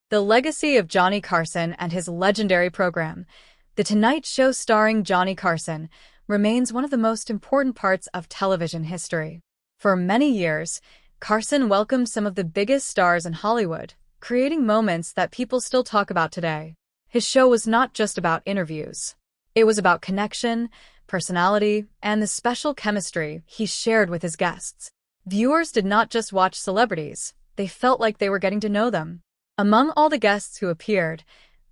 The legacy of Johnny Carson and his legendary program, The Tonight Show starring Johnny Carson, remains one of the most important parts of television history. For many years, Carson welcomed some of the biggest stars in Hollywood, creating moments that people still talk about today. His show was not just about interviews. It was about connection, personality, and the special chemistry he shared with his guests. Viewers did not just watch celebrities, they felt like they were getting to know them. Among all the guests who appeared,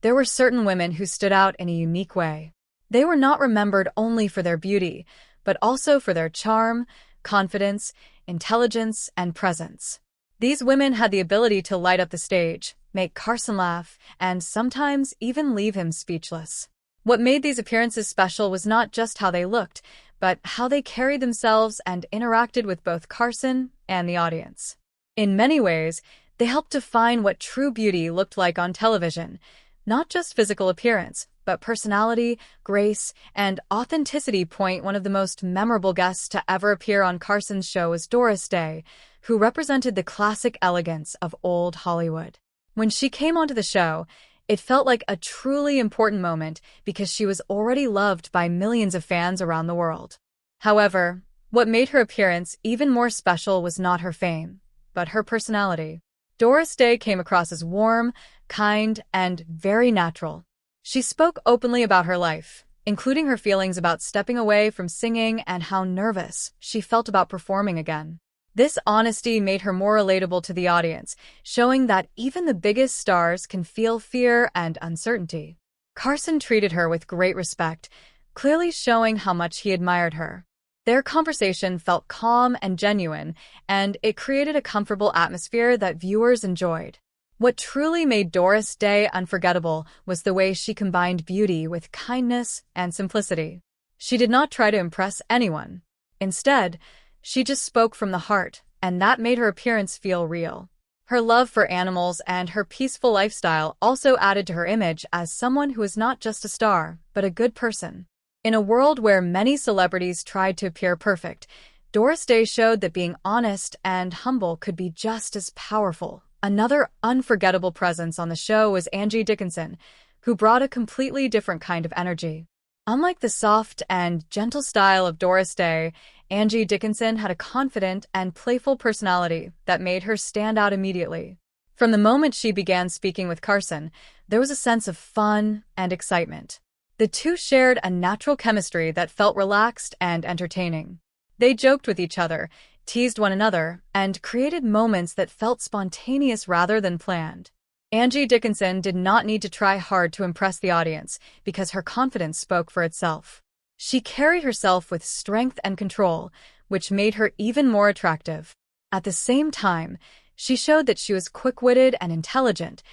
there were certain women who stood out in a unique way. They were not remembered only for their beauty, but also for their charm, confidence, intelligence, and presence. These women had the ability to light up the stage, make Carson laugh, and sometimes even leave him speechless. What made these appearances special was not just how they looked, but how they carried themselves and interacted with both Carson and the audience. In many ways, they helped define what true beauty looked like on television, not just physical appearance, but personality, grace, and authenticity. One of the most memorable guests to ever appear on Carson's show was Doris Day, who represented the classic elegance of old Hollywood. When she came onto the show, it felt like a truly important moment because she was already loved by millions of fans around the world. However, what made her appearance even more special was not her fame, but her personality. Doris Day came across as warm, kind, and very natural. She spoke openly about her life, including her feelings about stepping away from singing and how nervous she felt about performing again. This honesty made her more relatable to the audience, showing that even the biggest stars can feel fear and uncertainty. Carson treated her with great respect, clearly showing how much he admired her. Their conversation felt calm and genuine, and it created a comfortable atmosphere that viewers enjoyed. What truly made Doris Day unforgettable was the way she combined beauty with kindness and simplicity. She did not try to impress anyone. Instead, she just spoke from the heart, and that made her appearance feel real. Her love for animals and her peaceful lifestyle also added to her image as someone who is not just a star, but a good person. In a world where many celebrities tried to appear perfect, Doris Day showed that being honest and humble could be just as powerful. Another unforgettable presence on the show was Angie Dickinson, who brought a completely different kind of energy. Unlike the soft and gentle style of Doris Day, Angie Dickinson had a confident and playful personality that made her stand out immediately. From the moment she began speaking with Carson, there was a sense of fun and excitement. The two shared a natural chemistry that felt relaxed and entertaining. They joked with each other, teased one another, and created moments that felt spontaneous rather than planned. Angie Dickinson did not need to try hard to impress the audience because her confidence spoke for itself. She carried herself with strength and control, which made her even more attractive. At the same time, she showed that she was quick-witted and intelligent,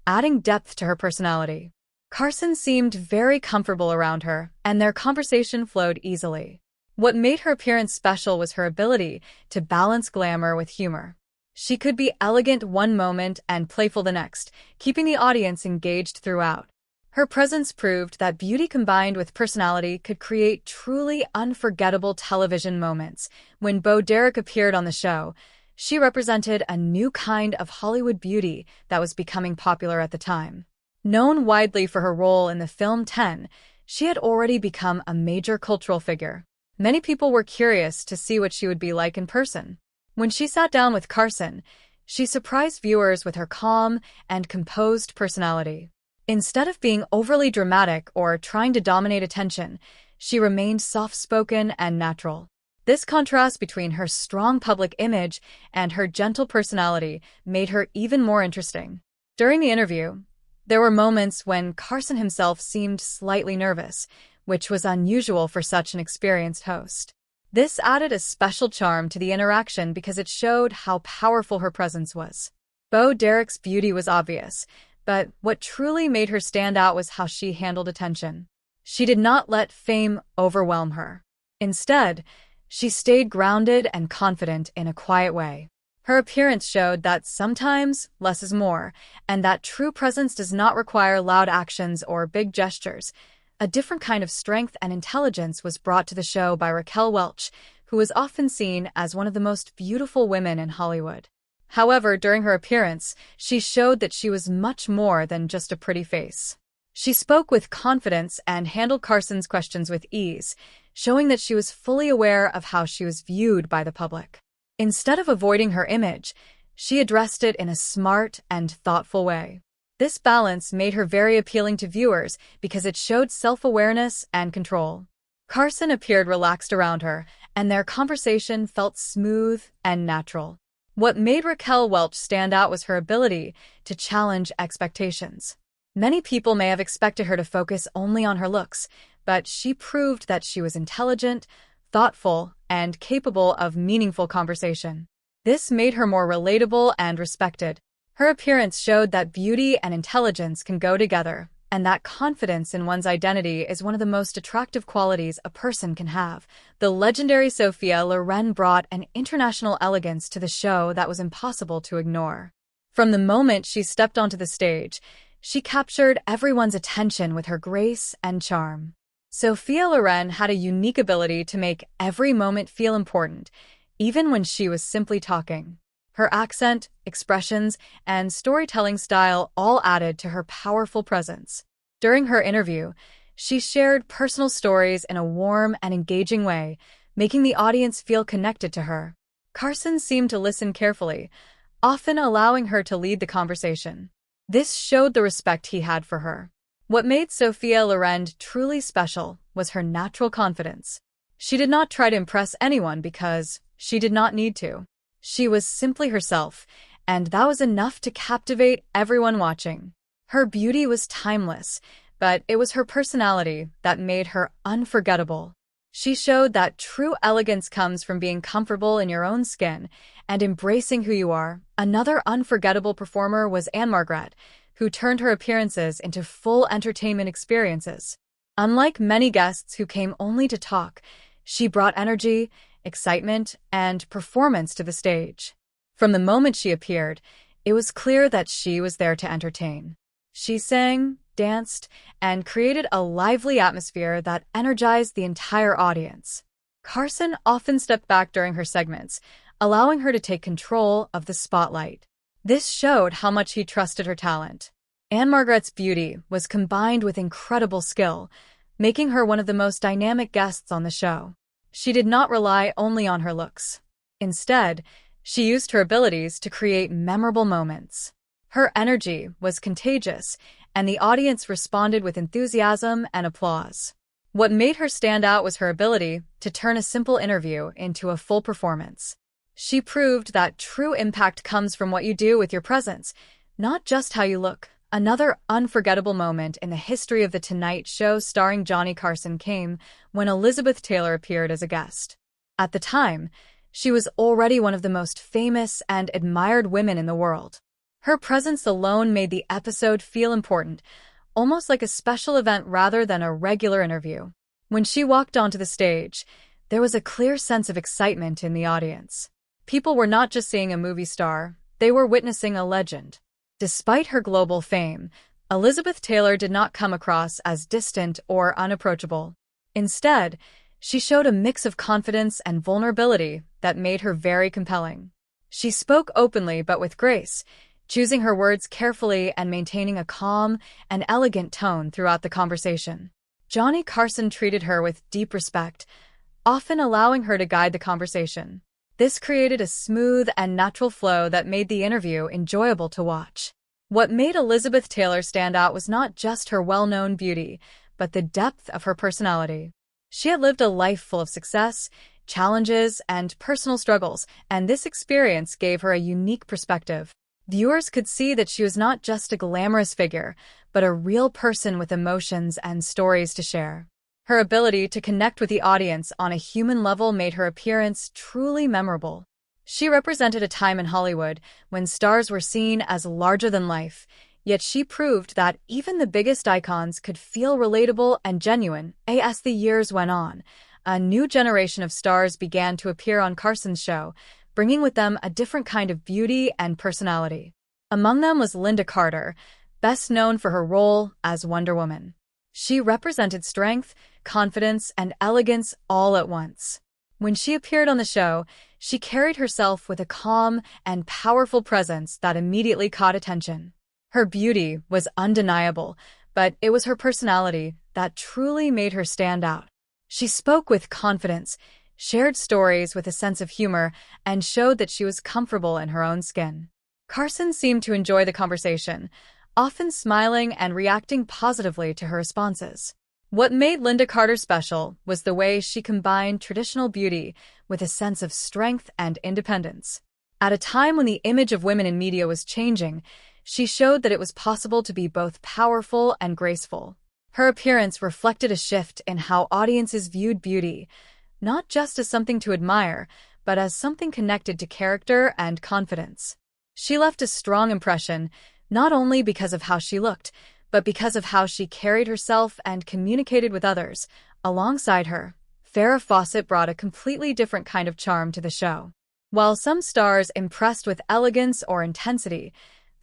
adding depth to her personality. Carson seemed very comfortable around her, and their conversation flowed easily. What made her appearance special was her ability to balance glamour with humor. She could be elegant one moment and playful the next, keeping the audience engaged throughout. Her presence proved that beauty combined with personality could create truly unforgettable television moments. When Bo Derek appeared on the show, she represented a new kind of Hollywood beauty that was becoming popular at the time. Known widely for her role in the film 10, she had already become a major cultural figure. Many people were curious to see what she would be like in person. When she sat down with Carson, she surprised viewers with her calm and composed personality. Instead of being overly dramatic or trying to dominate attention, she remained soft-spoken and natural. This contrast between her strong public image and her gentle personality made her even more interesting. During the interview, there were moments when Carson himself seemed slightly nervous, which was unusual for such an experienced host. This added a special charm to the interaction because it showed how powerful her presence was. Bo Derek's beauty was obvious, but what truly made her stand out was how she handled attention. She did not let fame overwhelm her. Instead, she stayed grounded and confident in a quiet way. Her appearance showed that sometimes less is more, and that true presence does not require loud actions or big gestures. A different kind of strength and intelligence was brought to the show by Raquel Welch, who was often seen as one of the most beautiful women in Hollywood. However, during her appearance, she showed that she was much more than just a pretty face. She spoke with confidence and handled Carson's questions with ease, showing that she was fully aware of how she was viewed by the public. Instead of avoiding her image, she addressed it in a smart and thoughtful way. This balance made her very appealing to viewers because it showed self-awareness and control. Carson appeared relaxed around her, and their conversation felt smooth and natural. What made Raquel Welch stand out was her ability to challenge expectations. Many people may have expected her to focus only on her looks, but she proved that she was intelligent, thoughtful, and capable of meaningful conversation. This made her more relatable and respected. Her appearance showed that beauty and intelligence can go together, and that confidence in one's identity is one of the most attractive qualities a person can have. The legendary Sophia Loren brought an international elegance to the show that was impossible to ignore. From the moment she stepped onto the stage, she captured everyone's attention with her grace and charm. Sophia Loren had a unique ability to make every moment feel important, even when she was simply talking. Her accent, expressions, and storytelling style all added to her powerful presence. During her interview, she shared personal stories in a warm and engaging way, making the audience feel connected to her. Carson seemed to listen carefully, often allowing her to lead the conversation. This showed the respect he had for her. What made Sophia Loren truly special was her natural confidence. She did not try to impress anyone because she did not need to. She was simply herself, and that was enough to captivate everyone watching. Her beauty was timeless, but it was her personality that made her unforgettable. She showed that true elegance comes from being comfortable in your own skin and embracing who you are. Another unforgettable performer was Anne-Margret, who turned her appearances into full entertainment experiences. Unlike many guests who came only to talk, she brought energy, excitement, and performance to the stage. From the moment she appeared, it was clear that she was there to entertain. She sang, danced, and created a lively atmosphere that energized the entire audience. Carson often stepped back during her segments, allowing her to take control of the spotlight. This showed how much he trusted her talent. Anne-Margret's beauty was combined with incredible skill, making her one of the most dynamic guests on the show. She did not rely only on her looks. Instead, she used her abilities to create memorable moments. Her energy was contagious, and the audience responded with enthusiasm and applause. What made her stand out was her ability to turn a simple interview into a full performance. She proved that true impact comes from what you do with your presence, not just how you look. Another unforgettable moment in the history of The Tonight Show starring Johnny Carson came when Elizabeth Taylor appeared as a guest. At the time, she was already one of the most famous and admired women in the world. Her presence alone made the episode feel important, almost like a special event rather than a regular interview. When she walked onto the stage, there was a clear sense of excitement in the audience. People were not just seeing a movie star, they were witnessing a legend. Despite her global fame, Elizabeth Taylor did not come across as distant or unapproachable. Instead, she showed a mix of confidence and vulnerability that made her very compelling. She spoke openly but with grace, choosing her words carefully and maintaining a calm and elegant tone throughout the conversation. Johnny Carson treated her with deep respect, often allowing her to guide the conversation. This created a smooth and natural flow that made the interview enjoyable to watch. What made Elizabeth Taylor stand out was not just her well-known beauty, but the depth of her personality. She had lived a life full of success, challenges, and personal struggles, and this experience gave her a unique perspective. Viewers could see that she was not just a glamorous figure, but a real person with emotions and stories to share. Her ability to connect with the audience on a human level made her appearance truly memorable. She represented a time in Hollywood when stars were seen as larger than life, yet she proved that even the biggest icons could feel relatable and genuine. As the years went on, a new generation of stars began to appear on Carson's show, bringing with them a different kind of beauty and personality. Among them was Linda Carter, best known for her role as Wonder Woman. She represented strength, confidence, and elegance all at once. When she appeared on the show, she carried herself with a calm and powerful presence that immediately caught attention. Her beauty was undeniable, but it was her personality that truly made her stand out. She spoke with confidence, shared stories with a sense of humor, and showed that she was comfortable in her own skin. Carson seemed to enjoy the conversation, often smiling and reacting positively to her responses. What made Linda Carter special was the way she combined traditional beauty with a sense of strength and independence. At a time when the image of women in media was changing, she showed that it was possible to be both powerful and graceful. Her appearance reflected a shift in how audiences viewed beauty, not just as something to admire, but as something connected to character and confidence. She left a strong impression, not only because of how she looked, but because of how she carried herself and communicated with others. Alongside her, Farrah Fawcett brought a completely different kind of charm to the show. While some stars impressed with elegance or intensity,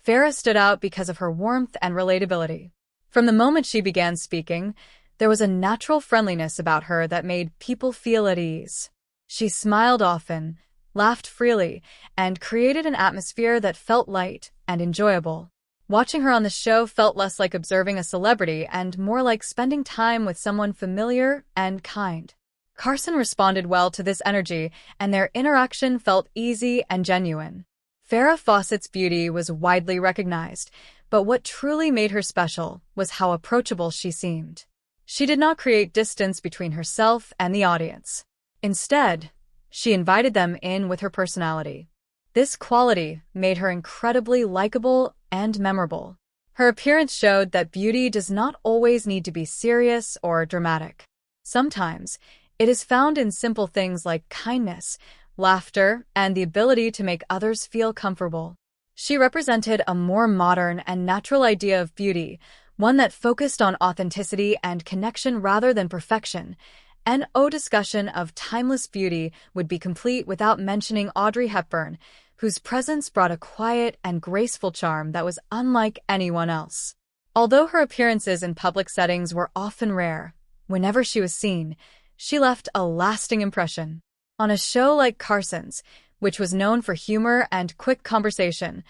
Farrah stood out because of her warmth and relatability. From the moment she began speaking, there was a natural friendliness about her that made people feel at ease. She smiled often, laughed freely, and created an atmosphere that felt light and enjoyable. Watching her on the show felt less like observing a celebrity and more like spending time with someone familiar and kind. Carson responded well to this energy, and their interaction felt easy and genuine. Farrah Fawcett's beauty was widely recognized, but what truly made her special was how approachable she seemed. She did not create distance between herself and the audience. Instead, she invited them in with her personality. This quality made her incredibly likable and memorable. Her appearance showed that beauty does not always need to be serious or dramatic. Sometimes, it is found in simple things like kindness, laughter, and the ability to make others feel comfortable. She represented a more modern and natural idea of beauty, one that focused on authenticity and connection rather than perfection. An discussion of timeless beauty would be complete without mentioning Audrey Hepburn, whose presence brought a quiet and graceful charm that was unlike anyone else. Although her appearances in public settings were often rare, whenever she was seen, she left a lasting impression. On a show like Carson's, which was known for humor and quick conversation,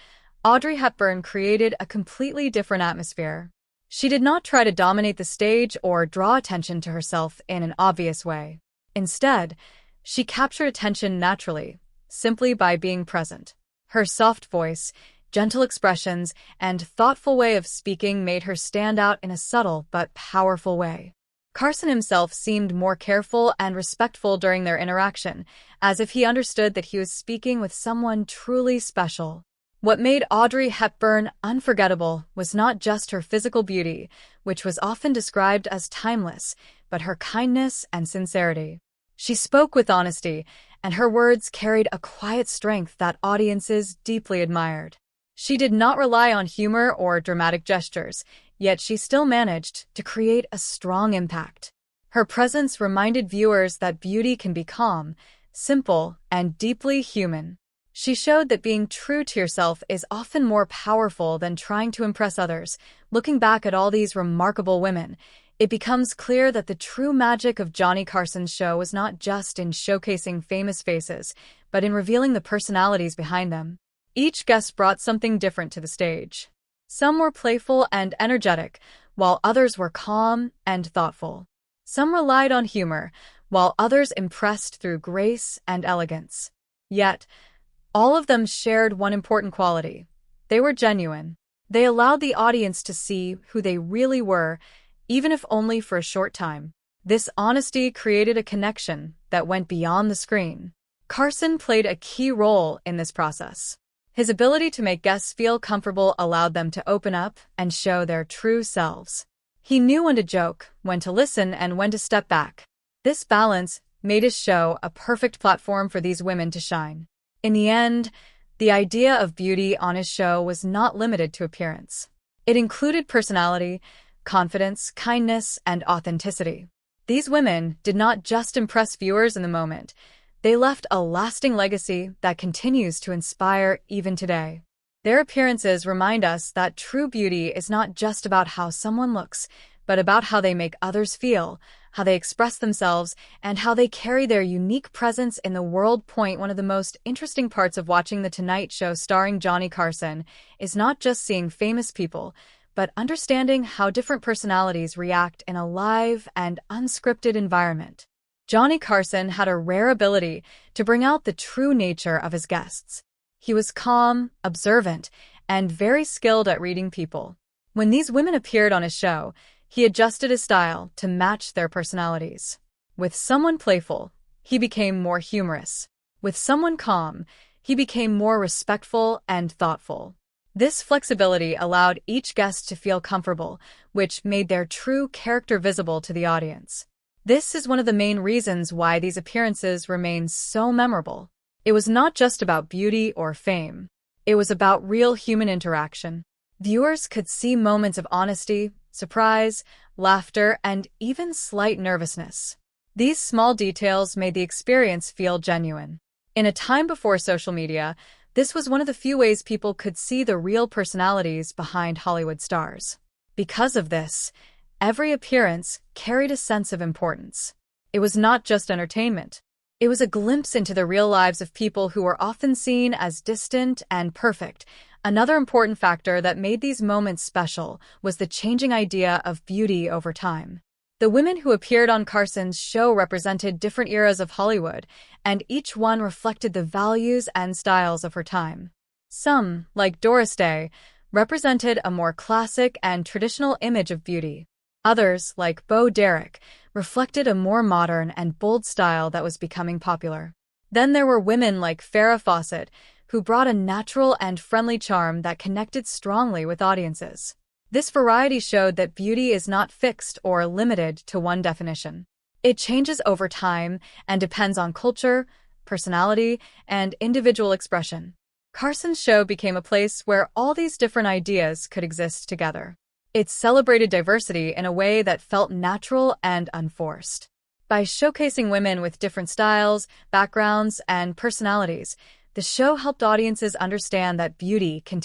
Audrey Hepburn created a completely different atmosphere. She did not try to dominate the stage or draw attention to herself in an obvious way. Instead, she captured attention naturally, simply by being present. Her soft voice, gentle expressions, and thoughtful way of speaking made her stand out in a subtle but powerful way. Carson himself seemed more careful and respectful during their interaction, as if he understood that he was speaking with someone truly special. What made Audrey Hepburn unforgettable was not just her physical beauty, which was often described as timeless, but her kindness and sincerity. She spoke with honesty, and her words carried a quiet strength that audiences deeply admired. She did not rely on humor or dramatic gestures, yet she still managed to create a strong impact. Her presence reminded viewers that beauty can be calm, simple, and deeply human. She showed that being true to yourself is often more powerful than trying to impress others. Looking back at all these remarkable women, it becomes clear that the true magic of Johnny Carson's show was not just in showcasing famous faces, but in revealing the personalities behind them. Each guest brought something different to the stage. Some were playful and energetic, while others were calm and thoughtful. Some relied on humor, while others impressed through grace and elegance. Yet, all of them shared one important quality. They were genuine. They allowed the audience to see who they really were, even if only for a short time. This honesty created a connection that went beyond the screen. Carson played a key role in this process. His ability to make guests feel comfortable allowed them to open up and show their true selves. He knew when to joke, when to listen, and when to step back. This balance made his show a perfect platform for these women to shine. In the end, the idea of beauty on his show was not limited to appearance. It included personality, confidence, kindness, and authenticity. These women did not just impress viewers in the moment. They left a lasting legacy that continues to inspire even today. Their appearances remind us that true beauty is not just about how someone looks, but about how they make others feel, how they express themselves, and how they carry their unique presence in the world. One of the most interesting parts of watching The Tonight Show starring Johnny Carson is not just seeing famous people, but understanding how different personalities react in a live and unscripted environment. Johnny Carson had a rare ability to bring out the true nature of his guests. He was calm, observant, and very skilled at reading people. When these women appeared on his show, he adjusted his style to match their personalities. With someone playful, he became more humorous. With someone calm, he became more respectful and thoughtful. This flexibility allowed each guest to feel comfortable, which made their true character visible to the audience. This is one of the main reasons why these appearances remain so memorable. It was not just about beauty or fame. It was about real human interaction. Viewers could see moments of honesty, surprise, laughter, and even slight nervousness. These small details made the experience feel genuine. In a time before social media, this was one of the few ways people could see the real personalities behind Hollywood stars. Because of this, every appearance carried a sense of importance. It was not just entertainment. It was a glimpse into the real lives of people who were often seen as distant and perfect. Another important factor that made these moments special was the changing idea of beauty over time. The women who appeared on Carson's show represented different eras of Hollywood, and each one reflected the values and styles of her time. Some, like Doris Day, represented a more classic and traditional image of beauty. Others, like Bo Derek, reflected a more modern and bold style that was becoming popular. Then there were women like Farrah Fawcett, who brought a natural and friendly charm that connected strongly with audiences. This variety showed that beauty is not fixed or limited to one definition. It changes over time and depends on culture, personality, and individual expression. Carson's show became a place where all these different ideas could exist together. It celebrated diversity in a way that felt natural and unforced. By showcasing women with different styles, backgrounds, and personalities, the show helped audiences understand that beauty can